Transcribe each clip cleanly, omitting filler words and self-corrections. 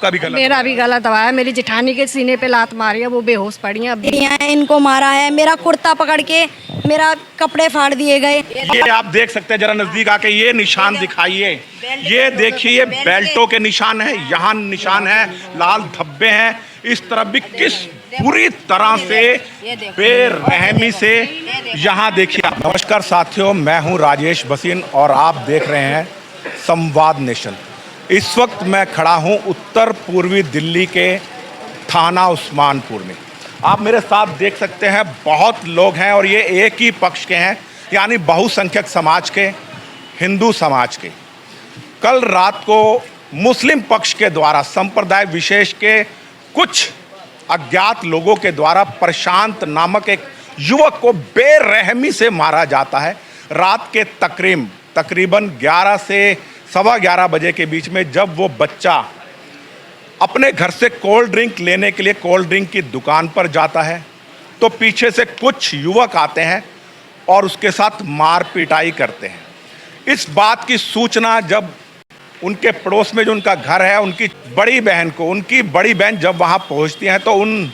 आपका भी गला मेरा भी गला दबाया, मेरी जेठानी के सीने पे लात मारी है, वो बेहोश पड़ी है अभी। इनको मारा है, मेरा कुर्ता पकड़ के मेरा कपड़े फाड़ दिए गए। ये आप देख सकते हैं, जरा नजदीक आके ये निशान दिखाइए। ये देखिए बेल्टों के निशान है, यहाँ निशान है, लाल धब्बे हैं। इस तरफ भी किस पूरी तरह से बेरहमी से यहाँ देखिए। नमस्कार साथियों, मैं हूँ राजेश भसीन और आप देख रहे हैं संवाद नेशन। इस वक्त मैं खड़ा हूँ उत्तर पूर्वी दिल्ली के थाना उस्मानपुर में। आप मेरे साथ देख सकते हैं बहुत लोग हैं और ये एक ही पक्ष के हैं, यानी बहुसंख्यक समाज के, हिंदू समाज के। कल रात को मुस्लिम पक्ष के द्वारा संप्रदाय विशेष के कुछ अज्ञात लोगों के द्वारा प्रशांत नामक एक युवक को बेरहमी से मारा जाता है। रात के तकरीबन 11 से सवा 11 बजे के बीच में, जब वो बच्चा अपने घर से कोल्ड ड्रिंक लेने के लिए कोल्ड ड्रिंक की दुकान पर जाता है, तो पीछे से कुछ युवक आते हैं और उसके साथ मार पिटाई करते हैं। इस बात की सूचना जब उनके पड़ोस में जो उनका घर है, उनकी बड़ी बहन जब वहाँ पहुँचती हैं, तो उन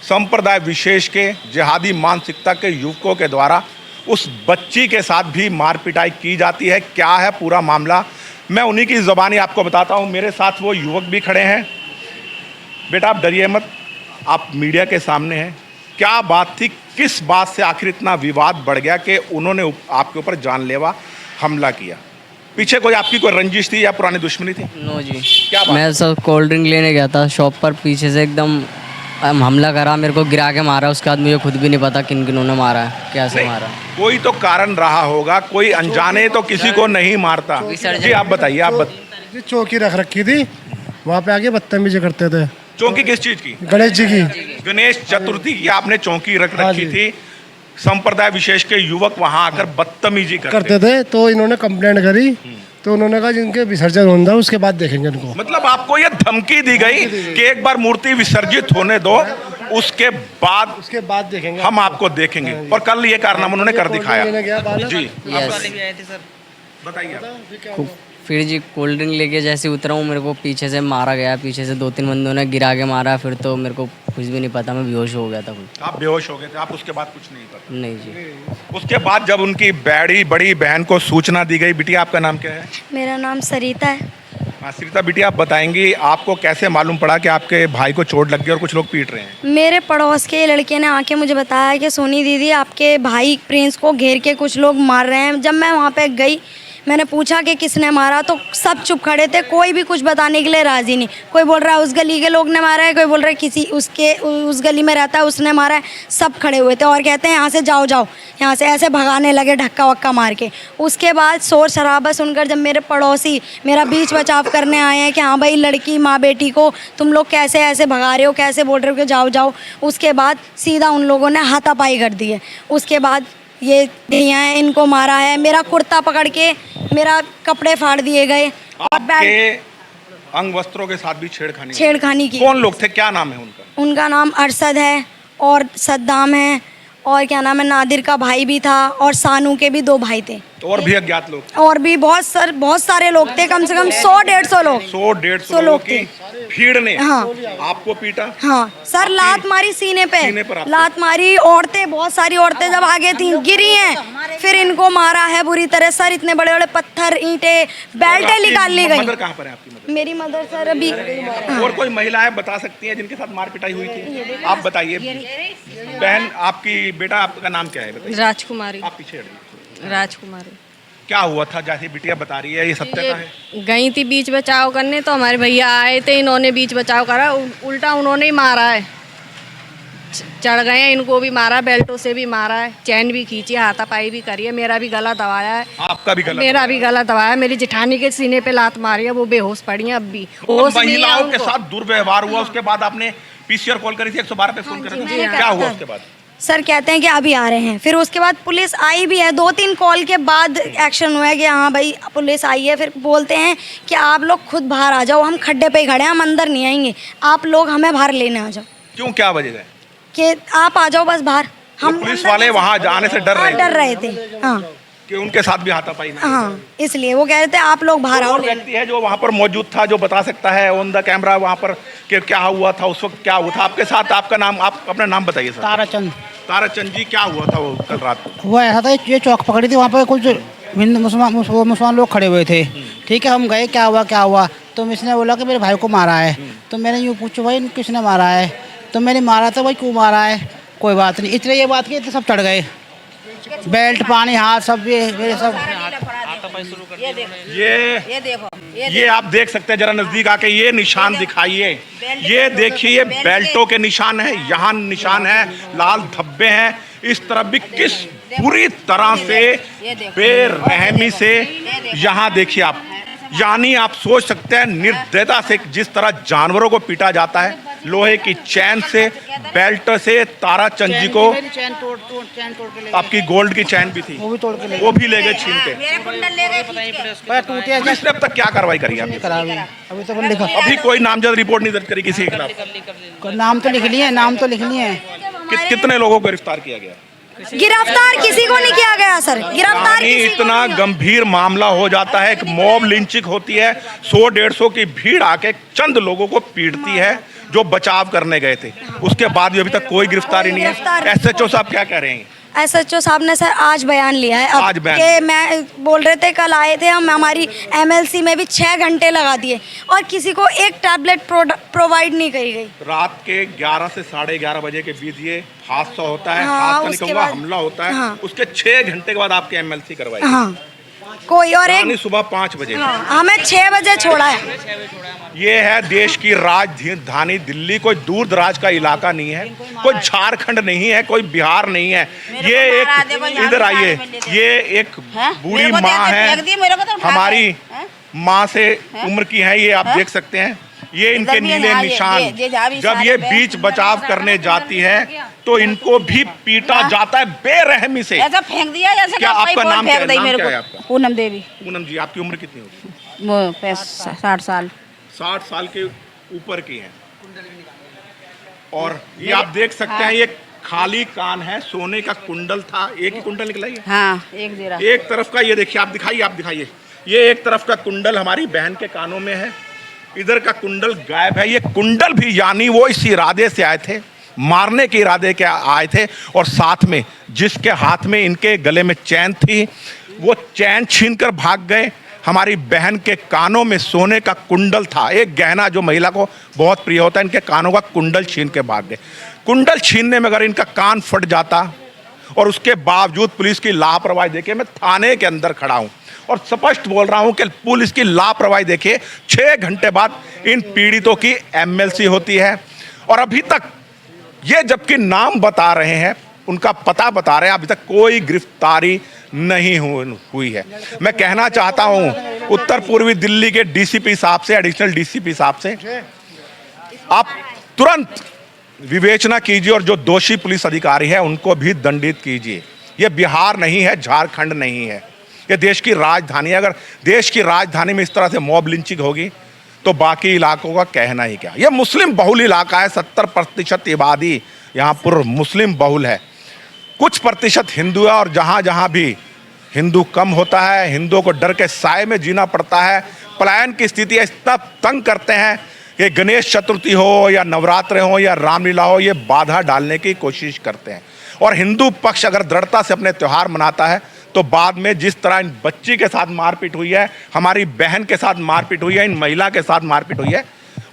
संप्रदाय विशेष के जिहादी मानसिकता के युवकों के द्वारा उस बच्ची के साथ भी मार पिटाई की जाती है। क्या है पूरा मामला, मैं उन्हीं की ज़बानी आपको बताता हूँ। मेरे साथ वो युवक भी खड़े हैं। बेटा आप डरिए मत, आप मीडिया के सामने हैं। क्या बात थी, किस बात से आखिर इतना विवाद बढ़ गया कि उन्होंने आपके ऊपर जानलेवा हमला किया? पीछे कोई आपकी कोई रंजिश थी या पुरानी दुश्मनी थी? नो जी, क्या बात? मैं सब कोल्ड ड्रिंक लेने गया था शॉप पर, पीछे से एकदम हमला करा, मेरे को गिरा के मारा। उसके बाद मुझे खुद भी नहीं पता किन किन्होंने मारा है, कैसे मारा। कोई तो कारण रहा होगा, कोई अनजाने तो किसी को नहीं मारता। जी आप बताइए। जी चौकी रख रखी थी, वहाँ पे आके बदतमीजी करते थे। चौकी किस चीज की? गणेश जी की। गणेश चतुर्थी की आपने चौकी रख रखी थी। संप्रदाय विशेष के युवक वहां आकर बदतमीजी करते थे, तो इन्होंने कंप्लेंट करी, तो उन्होंने कहा जिनके विसर्जन होना उसके बाद देखेंगे इनको। मतलब आपको ये धमकी दी गई कि एक बार मूर्ति विसर्जित होने दो, उसके बाद देखेंगे, हम आपको देखेंगे। और कल ये कारनामा उन्होंने कर दिखाया। जी बताइए। फिर जी कोल्ड ड्रिंक लेके जैसे उतरा हूँ, मेरे को पीछे से मारा गया। पीछे से 2-3 बंदों ने गिरा के मारा। फिर तो मेरे को कुछ भी नहीं पता, मैं बेहोश हो गया था खुद। आप बेहोश हो गए थे? आप उसके बाद कुछ नहीं पता? नहीं जी। उसके बाद जब उनकी बड़ी बहन को सूचना दी गई, बिटिया आपका नाम क्या है? मेरा नाम सरिता है। हाँ सरिता बिटिया, आप बताएंगी आपको कैसे मालूम पड़ा कि आपके भाई को चोट लग गई और कुछ लोग पीट रहे हैं? मेरे पड़ोस के लड़के ने आके मुझे बताया कि सोनी दीदी आपके भाई प्रिंस को घेर के कुछ लोग मार रहे हैं। जब मैं वहाँ पे गई, मैंने पूछा कि किसने मारा, तो सब चुप खड़े थे, कोई भी कुछ बताने के लिए राजी नहीं। कोई बोल रहा है उस गली के लोग ने मारा है, कोई बोल रहा है किसी उस गली में रहता है उसने मारा है। सब खड़े हुए थे और कहते हैं यहाँ से जाओ, यहाँ से, ऐसे भगाने लगे धक्का वक्का मार के। उसके बाद शोर शराबा सुनकर जब मेरे पड़ोसी मेरा बीच बचाव करने आए हैं कि हाँ भाई लड़की माँ बेटी को तुम लोग कैसे ऐसे भगा रहे हो, कैसे बोल रहे हो कि जाओ, उसके बाद सीधा उन लोगों ने हाथापाई कर दी है। उसके बाद ये यहाँ इनको मारा है, मेरा कुर्ता पकड़ के मेरा कपड़े फाड़ दिए गए। आपके अंग वस्त्रों के साथ भी छेड़खानी की। कौन लोग थे, क्या नाम है उनका? उनका नाम अरशद है और सद्दाम है, और क्या नाम है, नादिर का भाई भी था, और सानू के भी 2 भाई थे। तो और भी अज्ञात लोग? और भी बहुत सारे लोग थे, कम से कम 100-150 लोग। 100-150 लोग थे। भीड़ ने हाँ आपको पीटा? हाँ सर, लात मारी सीने पे लात मारी। औरतें, बहुत सारी औरतें जब आगे थी गिरी हैं, फिर इनको मारा है बुरी तरह। सर इतने बड़े बड़े पत्थर, ईंटें, बेल्टें निकाल ली गई। मदर कहाँ पर है आपकी मदर? मेरी मदर सर अभी। और कोई महिलाएं बता सकती हैं जिनके साथ मार पिटाई हुई थी? आप बताइए। बहन आपकी, बेटा आपका नाम क्या है बताइए? राजकुमारी। आप पीछे हटिए। राजकुमारी। क्या हुआ था, जैसे बिटिया बता रही है, ये सत्य का है? गई थी बीच बचाव करने, तो हमारे भैया आए थे, इन्होंने बीच बचाव करा, उल्टा उन्होंने ही मारा है। चढ़ गए हैं, इनको भी मारा, बेल्टों से भी मारा है, चैन भी खींची, हाथापाई भी करी है, मेरा भी गला दबाया है। आपका भी गला? मेरा भी गला दबाया। मेरी जेठानी के सीने पे लात मारी है, वो बेहोश पड़ी है अब भी। महिलाओं के साथ दुर्व्यवहार हुआ, उसके बाद आपने पीसीआर कॉल करी थी, 112 पे फोन करा था, क्या हुआ उसके बाद? सर कहते हैं कि अभी आ रहे हैं। फिर उसके बाद पुलिस आई भी है, 2-3 कॉल के बाद एक्शन हुआ है कि हाँ भाई पुलिस आई है। फिर बोलते हैं कि आप लोग खुद बाहर आ जाओ, हम खड्डे पे ही खड़े हैं, हम अंदर नहीं आएंगे, आप लोग हमें बाहर लेने आ जाओ। क्यों, क्या वजह है? कि आप आ जाओ बस बाहर। हम पुलिस वाले वहाँ जाने से डर रहे थे। हाँ कि उनके साथ भी हाथापाई नहीं। हाँ, इसलिए वो कह रहे थे आप लोग बाहर आओ। और व्यक्ति है जो वहाँ पर मौजूद था जो बता सकता है ऑन द कैमरा वहाँ पर कि क्या हुआ था उस वक्त, क्या हुआ था आपके साथ? आपका नाम, आप अपना नाम बताइए सर। ताराचंद। ताराचंद जी, क्या हुआ था वो कल रात को? वो ऐसा था, ये चौक पकड़ी थी, वहाँ पर कुछ हिंदू मुसलमान लोग खड़े हुए थे। ठीक है, हम गए, क्या हुआ, तो इसने बोला कि मेरे भाई को मारा है। तो मैंने यूँ पूछा भाई किसने मारा है, तो मैंने मारा था भाई, क्यों मारा है, कोई बात नहीं, इतने ये बात की तो सब चढ़ गए, बेल्ट पानी हाथ सब ये सब। ये आप देख सकते हैं, जरा नजदीक आके ये निशान दिखाइए, ये देखिए बेल्टों के निशान है, यहाँ निशान है, लाल धब्बे हैं। इस तरफ भी किस बुरी तरह से बेरहमी से यहाँ देखिए आप, यानी आप सोच सकते हैं निर्दयता से जिस तरह जानवरों को पीटा जाता है, लोहे की चैन से, बेल्ट से। ताराचंद जी को चैन तोड़ के ले आपकी गोल्ड की चैन भी थी, वो भी तोड़ के ले वो भी ले गए छीन के। टूटे पुलिस ने अब तक क्या कार्रवाई करी है? अभी तो लिखा, अभी कोई नामजद रिपोर्ट नहीं दर्ज करी किसी के खिलाफ? नाम तो लिख लिए। कितने लोगों को गिरफ्तार किया गया? गिरफ्तार किसी को नहीं किया गया सर, गिरफ्तार यानी किसी को इतना नहीं किया। गंभीर मामला हो जाता है, एक मॉब लिंचिंग होती है, 100-150 की भीड़ आके चंद लोगों को पीटती है जो बचाव करने गए थे, उसके बाद भी अभी तक कोई गिरफ्तारी नहीं है। एसएचओ साहब क्या कह रहे हैं? एसएचओ साहब ने सर आज बयान लिया है। आज बयान कि मैं बोल रहे थे कल आए थे हम, हमारी एमएलसी में भी 6 घंटे लगा दिए और किसी को एक टैबलेट प्रोवाइड नहीं करी गई। रात के 11 से 11:30 बजे के बीच ये हादसा होता है, हाँ, हादसा नहीं उसके कहूँगा, बाद- हमला होता है। हाँ। उसके 6 घंटे के बाद आपके एमएलसी करवाई, हाँ, कोई और एक यानी सुबह 5 बजे। हाँ, हमें 6 बजे छोड़ा है। ये है देश की राजधानी दिल्ली, कोई दूर दराज का इलाका नहीं है, कोई झारखंड नहीं है, कोई बिहार नहीं है। ये एक, इधर आइए, ये एक बूढ़ी माँ है, हमारी माँ से उम्र की है, ये आप देख सकते हैं, ये इनके नीले निशान। जब ये बीच बचाव करने जाती है तो इनको भी पीटा जाता है बेरहमी से। ऐसा फेंक दिया जैसे क्या आपका नाम क्या है? मेरे नाम क्या है को आपका? पूनम देवी। पूनम जी, आपकी उम्र कितनी होगी? वो 60 साल। 60 साल के ऊपर की है। और ये आप देख सकते हैं, ये खाली कान है, सोने का कुंडल था, एक ही कुंडल निकला है। हाँ, एक दे रहा। एक तरफ का ये देखिए, आप दिखाइए, ये एक तरफ का कुंडल हमारी बहन के कानों में है, इधर का कुंडल गायब है। ये कुंडल भी यानी वो इस इरादे से आए थे, मारने के इरादे के आए थे, और साथ में जिसके हाथ में इनके गले में चैन थी वो चैन छीनकर भाग गए। हमारी बहन के कानों में सोने का कुंडल था, एक गहना जो महिला को बहुत प्रिय होता है, इनके कानों का कुंडल छीन के भाग गए। कुंडल छीनने में अगर इनका कान फट जाता, और उसके बावजूद पुलिस की लापरवाही देखे, मैं थाने के अंदर खड़ा हूं और स्पष्ट बोल रहा हूं कि पुलिस की लापरवाही देखिए, 6 घंटे बाद इन पीड़ितों की एमएलसी होती है, और अभी तक ये जबकि नाम बता रहे हैं, उनका पता बता रहे हैं, अभी तक कोई गिरफ्तारी नहीं हुई है। मैं कहना चाहता हूं उत्तर पूर्वी दिल्ली के डीसीपी साहब से, एडिशनल डीसीपी साहब से, आप तुरंत विवेचना कीजिए और जो दोषी पुलिस अधिकारी है उनको भी दंडित कीजिए। ये बिहार नहीं है, झारखंड नहीं है, ये देश की राजधानी है। अगर देश की राजधानी में इस तरह से मॉब लिंचिंग होगी तो बाकी इलाकों का कहना ही क्या। ये मुस्लिम बहुल इलाका है, 70% आबादी यहाँ पर मुस्लिम बहुल है, कुछ प्रतिशत हिंदू है, और जहाँ जहाँ भी हिंदू कम होता है, हिंदुओं को डर के साए में जीना पड़ता है। पलायन की स्थिति इतना तंग करते हैं कि गणेश चतुर्थी हो या नवरात्र हो या रामलीला हो, ये बाधा डालने की कोशिश करते हैं। और हिंदू पक्ष अगर दृढ़ता से अपने त्यौहार मनाता है तो बाद में जिस तरह इन बच्ची के साथ मारपीट हुई है, हमारी बहन के साथ मारपीट हुई है, इन महिला के साथ मारपीट हुई है,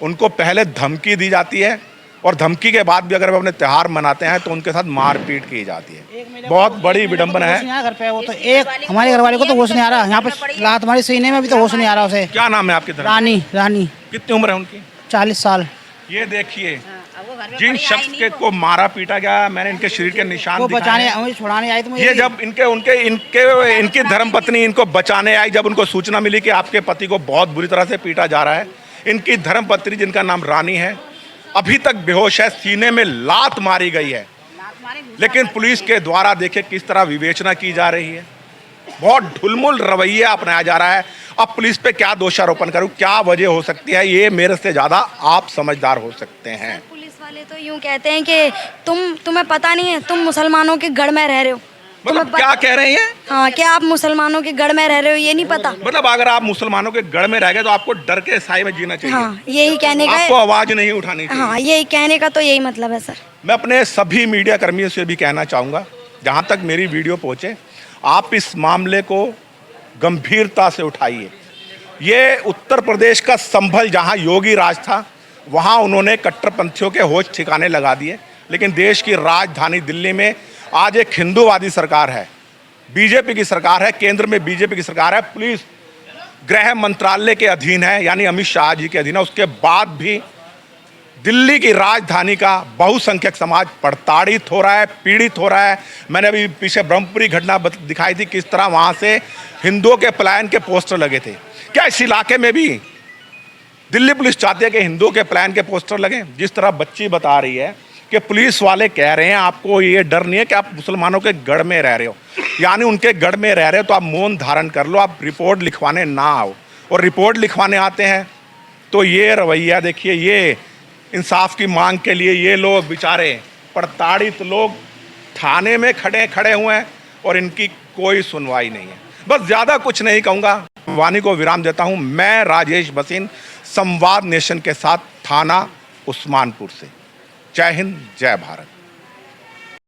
उनको पहले धमकी दी जाती है, और धमकी के बाद भी अगर वो अपने त्यौहार मनाते हैं तो उनके साथ मारपीट की जाती है। बहुत बड़ी विडंबना है। घर पे वो तो एक हमारे घरवाले को तो होश नहीं आ रहा, यहाँ पे लात हमारी सीने में भी तो होश नहीं आ रहा उसे। क्या नाम है आपके? रानी। कितनी उम्र है उनकी? 40 साल। ये देखिए, जिन शख्स के को मारा पीटा गया, मैंने इनके शरीर के निशान वो दिखाए बचाने हैं। मुझे छुड़ाने आई तो ये जब इनकी धर्मपत्नी इनको बचाने आई, जब उनको सूचना मिली कि आपके पति को बहुत बुरी तरह से पीटा जा रहा है, इनकी धर्मपत्नी जिनका नाम रानी है अभी तक बेहोश है, सीने में लात मारी गई है, लेकिन पुलिस के द्वारा देखिए किस तरह विवेचना की जा रही है। बहुत ढुलमुल रवैया अपनाया जा रहा है। अब पुलिस पे क्या दोषारोपण करूं, क्या वजह हो सकती है, ये मेरे से ज़्यादा आप समझदार हो सकते हैं। पुलिस वाले तो यूँ कहते हैं कि तुम्हें पता नहीं है, तुम मुसलमानों के गढ़ में रह रहे हो, मतलब क्या कह रहे हैं? हाँ, क्या आप मुसलमानों के गढ़ में रह रहे हो ये नहीं पता? मतलब अगर आप मुसलमानों के गढ़ में रह गए तो आपको डर के साए में जीना चाहिए। हाँ, यही कहने का आपको है। आवाज नहीं उठानी चाहिए। हाँ, यही कहने का तो यही मतलब है सर। मैं अपने सभी मीडिया कर्मियों से भी कहना चाहूँगा, जहाँ तक मेरी वीडियो पहुँचे, आप इस मामले को गंभीरता से उठाइए। ये उत्तर प्रदेश का संभल जहाँ योगी राज था, वहाँ उन्होंने कट्टरपंथियों के होश ठिकाने लगा दिए। लेकिन देश की राजधानी दिल्ली में आज एक हिंदूवादी सरकार है, बीजेपी की सरकार है, केंद्र में बीजेपी की सरकार है, पुलिस गृह मंत्रालय के अधीन है, यानी अमित शाह जी के अधीन है। उसके बाद भी दिल्ली की राजधानी का बहुसंख्यक समाज प्रताड़ित हो रहा है, पीड़ित हो रहा है। मैंने अभी पीछे ब्रह्मपुरी घटना दिखाई थी, किस तरह वहाँ से हिंदुओं के पलायन के पोस्टर लगे थे। क्या इस इलाके में भी दिल्ली पुलिस चाहती है कि हिंदुओं के पलायन के पोस्टर लगे? जिस तरह बच्ची बता रही है कि पुलिस वाले कह रहे हैं आपको ये डर नहीं है कि आप मुसलमानों के गढ़ में रह रहे हो, यानी उनके गढ़ में रह रहे हो तो आप मौन धारण कर लो, आप रिपोर्ट लिखवाने ना आओ। और रिपोर्ट लिखवाने आते हैं तो ये रवैया देखिए, ये इंसाफ की मांग के लिए ये लोग बेचारे प्रताड़ित लोग थाने में खड़े हुए हैं और इनकी कोई सुनवाई नहीं है। बस ज़्यादा कुछ नहीं कहूँगा, वाणी को विराम देता हूँ। मैं राजेश भसीन, संवाद नेशन के साथ, थाना उस्मानपुर से। जय हिंद, जय भारत।